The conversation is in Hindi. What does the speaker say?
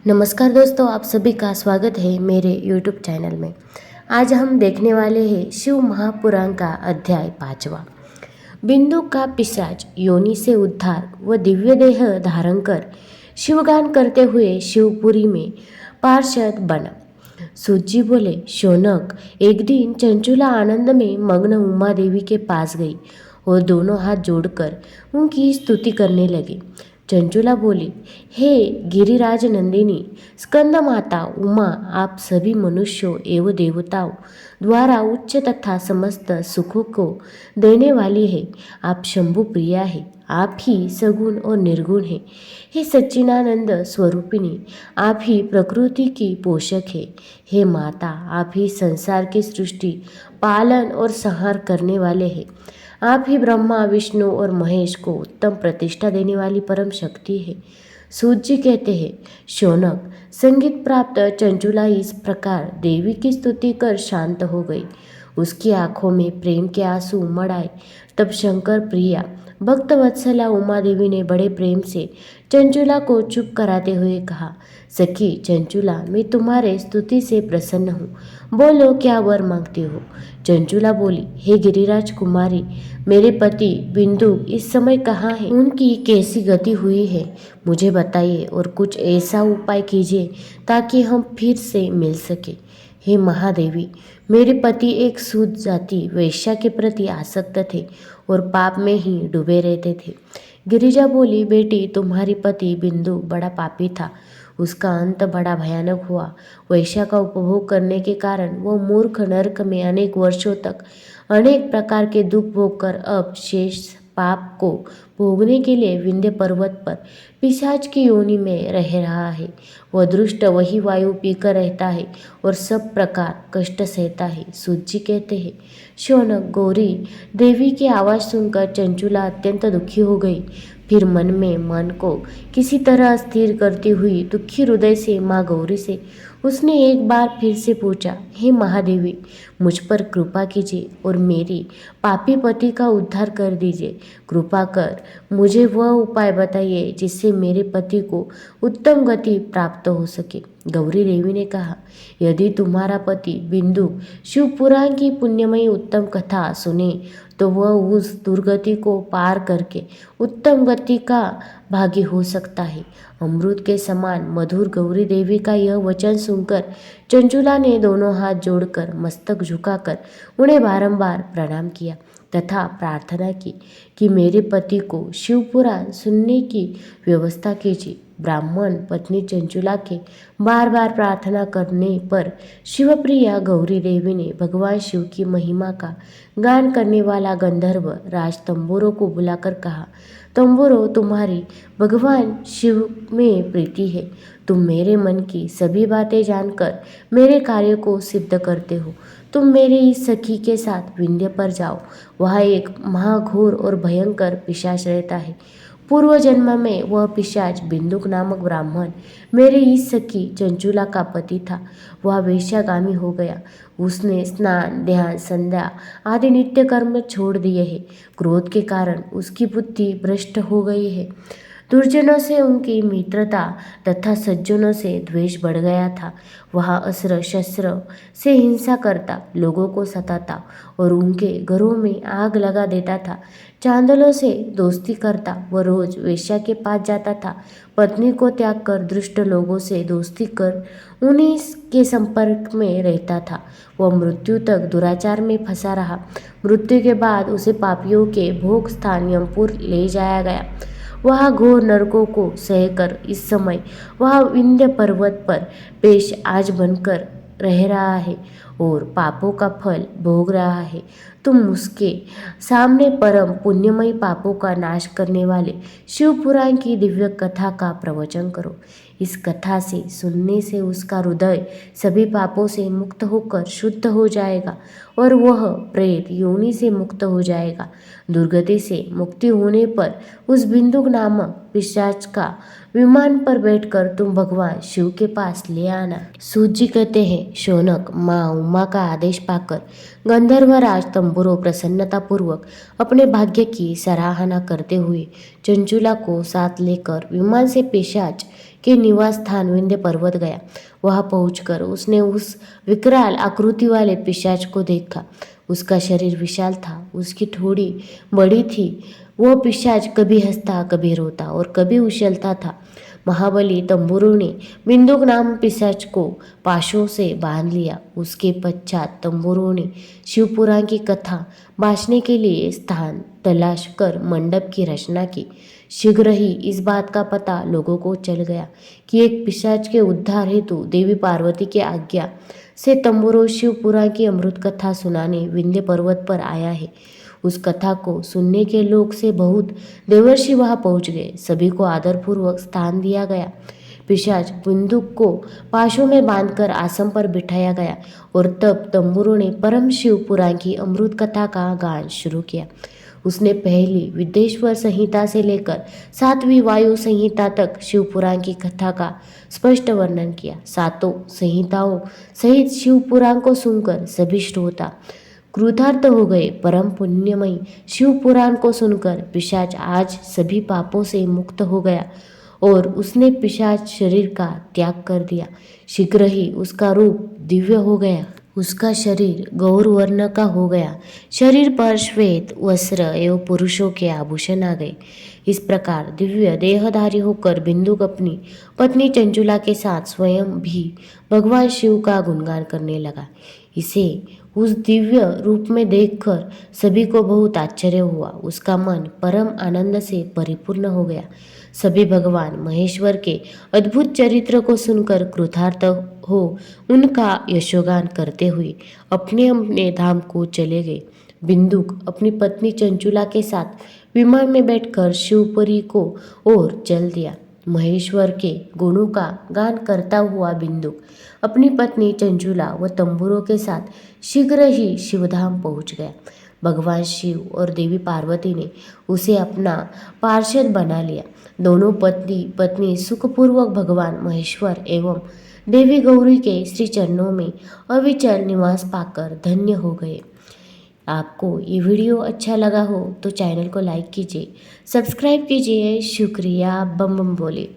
नमस्कार दोस्तों, आप सभी का स्वागत है मेरे YouTube चैनल में। आज हम देखने वाले हैं शिव महापुराण का अध्याय 5वां। बिंदु का पिशाच योनि से उद्धार व दिव्य देह धारण कर शिवगान करते हुए शिवपुरी में पार्षद बना। सूत जी बोले, शौनक, एक दिन चंचुला आनंद में मग्न उमा देवी के पास गई और दोनों हाथ जोड़कर उनकी स्तुति करने लगी। चंचुला बोली, हे गिरिराज नंदिनी स्कंद माता उमा, आप सभी मनुष्यों एवं देवताओं द्वारा उच्च तथा समस्त सुखों को देने वाली है। आप शंभु प्रिया है, आप ही सगुण और निर्गुण है। हे सच्चिदानंद स्वरूपिणी, आप ही प्रकृति की पोषक है। हे माता, आप ही संसार की सृष्टि पालन और संहार करने वाले हैं। आप ही ब्रह्मा विष्णु और महेश को उत्तम प्रतिष्ठा देने वाली परम शक्ति है। सूत जी कहते हैं, शौनक, संगीत प्राप्त चंचुला इस प्रकार देवी की स्तुति कर शांत हो गई। उसकी आंखों में प्रेम के आंसू उमड़ आए। तब शंकर प्रिया भक्त वत्सला उमा देवी ने बड़े प्रेम से चंचुला को चुप कराते हुए कहा, सखी चंचुला, मैं तुम्हारे स्तुति से प्रसन्न हूँ। बोलो, क्या वर मांगती हो? चंचुला बोली, हे गिरिराज कुमारी, मेरे पति बिंदु इस समय कहाँ है? उनकी कैसी गति हुई है, मुझे बताइए और कुछ ऐसा उपाय कीजिए ताकि हम फिर से मिल सके। हे महादेवी, मेरे पति एक शुद्ध जाति वैश्या के प्रति आसक्त थे और पाप में ही डूबे रहते थे। गिरिजा बोली, बेटी, तुम्हारी पति बिंदु बड़ा पापी था। उसका अंत बड़ा भयानक हुआ। वैश्या का उपभोग करने के कारण वो मूर्ख नरक में अनेक वर्षों तक अनेक प्रकार के दुख भोग कर अब शेष पाप को भोगने के लिए विंध्य पर्वत पर पिशाच की योनि में रह रहा है। वह दुष्ट वही वायु पीकर रहता है और सब प्रकार कष्ट सहता है। सूत जी कहते हैं, शौनक, गौरी देवी की आवाज़ सुनकर चंचुला अत्यंत दुखी हो गई। फिर मन को किसी तरह स्थिर करती हुई दुखी हृदय से माँ गौरी से उसने एक बार फिर से पूछा, हे महादेवी, मुझ पर कृपा कीजिए और मेरी पापी पति का उद्धार कर दीजिए। कृपा कर मुझे वह उपाय बताइए जिससे मेरे पति को उत्तम गति प्राप्त हो सके। गौरी देवी ने कहा, यदि तुम्हारा पति बिंदु शिवपुराण की पुण्यमयी उत्तम कथा सुने तो वह उस दुर्गति को पार करके उत्तम गति का भागी हो सकता है। अमृत के समान मधुर गौरी देवी का यह वचन सुनकर चंचुला ने दोनों हाथ जोड़कर मस्तक झुकाकर उन्हें बारंबार प्रणाम किया तथा प्रार्थना की कि मेरे पति को शिवपुराण सुनने की व्यवस्था कीजिए। ब्राह्मण पत्नी चंचुला के बार बार प्रार्थना करने पर शिवप्रिया गौरी देवी ने भगवान शिव की महिमा का गान करने वाला गंधर्व राज तंबूरों को बुलाकर कहा, तंबूरो, तुम्हारी भगवान शिव में प्रीति है। तुम मेरे मन की सभी बातें जानकर मेरे कार्य को सिद्ध करते हो। तुम मेरे इस सखी के साथ विंध्य पर जाओ। वहाँ एक महाघोर और भयंकर पिशाच रहता है। पूर्व जन्म में वह पिशाच बिंदुक नामक ब्राह्मण मेरे इस सखी चंचुला का पति था। वह वेश्यागामी हो गया। उसने स्नान, ध्यान, संध्या आदि नित्य कर्म छोड़ दिए हैं। क्रोध के कारण उसकी बुद्धि भ्रष्ट हो गई है। दुर्जनों से उनकी मित्रता तथा सज्जनों से द्वेष बढ़ गया था। वह अस्त्र शस्त्र से हिंसा करता, लोगों को सताता और उनके घरों में आग लगा देता था। चांदलों से दोस्ती करता, वह रोज वेश्या के पास जाता था। पत्नी को त्याग कर दुष्ट लोगों से दोस्ती कर उन्हीं के संपर्क में रहता था। वह मृत्यु तक दुराचार में फंसा रहा। मृत्यु के बाद उसे पापियों के भोग स्थान यमपुर ले जाया गया। वह घोर नरकों को सहकर इस समय वह विंध्य पर्वत पर पेश आज बनकर रह रहा है और पापों का फल भोग रहा है। तुम उसके सामने परम पुण्यमयी पापों का नाश करने वाले शिवपुराण की दिव्य कथा का प्रवचन करो। इस कथा से सुनने से उसका हृदय सभी पापों से मुक्त होकर शुद्ध हो जाएगा और वह प्रेत योनि से मुक्त हो जाएगा। दुर्गति से मुक्ति होने पर उस बिंदुक नामक पिशाच का विमान पर बैठकर तुम भगवान शिव के पास ले आना। सूत जी कहते हैं, शौनक, माँ उमा का आदेश पाकर गंधर्वराज तंबुरो प्रसन्नतापूर्वक अपने भाग्य की सराहना करते हुए चंचुला को साथ लेकर विमान से पिशाच के निवास स्थान विंध्य पर्वत गया। वहां पहुंचकर उसने उस विकराल आकृति वाले पिशाच को देखा। उसका शरीर विशाल था, उसकी ठोड़ी बड़ी थी। वह पिशाच कभी हंसता, कभी रोता और कभी उछलता था। महाबली तंबुरों ने बिंदुक नाम पिशाच को पाशों से बांध लिया। उसके पश्चात तंबुरों ने शिवपुराण की कथा बांटने के लिए स्थान तलाश कर मंडप की रचना की। शीघ्र ही इस बात का पता लोगों को चल गया कि एक पिशाच के उद्धार हेतु देवी पार्वती की आज्ञा से तंबुरों शिवपुराण की अमृत कथा सुनाने विंध्य पर्वत पर आया है। उस कथा को सुनने के लोग से बहुत देवर्षि वहां पहुंच गए। सभी को आदरपूर्वक स्थान दिया गया। पिशाच बंदूक को पाशों में बांधकर आसन पर बिठाया गया और तब तंबुरों ने परम शिव पुराण की अमृत कथा का गान शुरू किया। उसने पहली विदेश्वर संहिता से लेकर 7वीं वायु संहिता तक शिवपुराण की कथा का स्पष्ट वर्णन किया। सातों संहिताओं सहित शिवपुराण को सुनकर सभी श्रोता क्रुतार्थ हो गए। परम पुण्यमयी शिवपुराण को सुनकर पिशाच आज सभी पापों से मुक्त हो गया और उसने पिशाच शरीर का त्याग कर दिया। शीघ्र ही उसका रूप दिव्य हो गया। उसका शरीर गौर वर्ण का हो गया। शरीर पर श्वेत वस्त्र एवं पुरुषों के आभूषण आ गए। इस प्रकार दिव्य देहधारी होकर बिंदुक अपनी पत्नी चंचुला के साथ स्वयं भी भगवान शिव का गुणगान करने लगा। इसे उस दिव्य रूप में देखकर सभी को बहुत आश्चर्य हुआ। उसका मन परम आनंद से परिपूर्ण हो गया। सभी भगवान महेश्वर के अद्भुत चरित्र को सुनकर कृतार्थ हो उनका यशोगान करते हुए अपने अपने धाम को चले गए। बिंदुक अपनी पत्नी चंचुला के साथ विमान में बैठकर शिवपुरी को ओर चल दिया। महेश्वर के गुणों का गान करता हुआ बिंदुक अपनी पत्नी चंचुला व तंबुरों के साथ शीघ्र ही शिवधाम पहुंच गया। भगवान शिव और देवी पार्वती ने उसे अपना पार्षद बना लिया। दोनों पत्नी पत्नी सुखपूर्वक भगवान महेश्वर एवं देवी गौरी के श्री चरणों में अविचल निवास पाकर धन्य हो गए। आपको ये वीडियो अच्छा लगा हो तो चैनल को लाइक कीजिए, सब्सक्राइब कीजिए। शुक्रिया। बम बम बोले।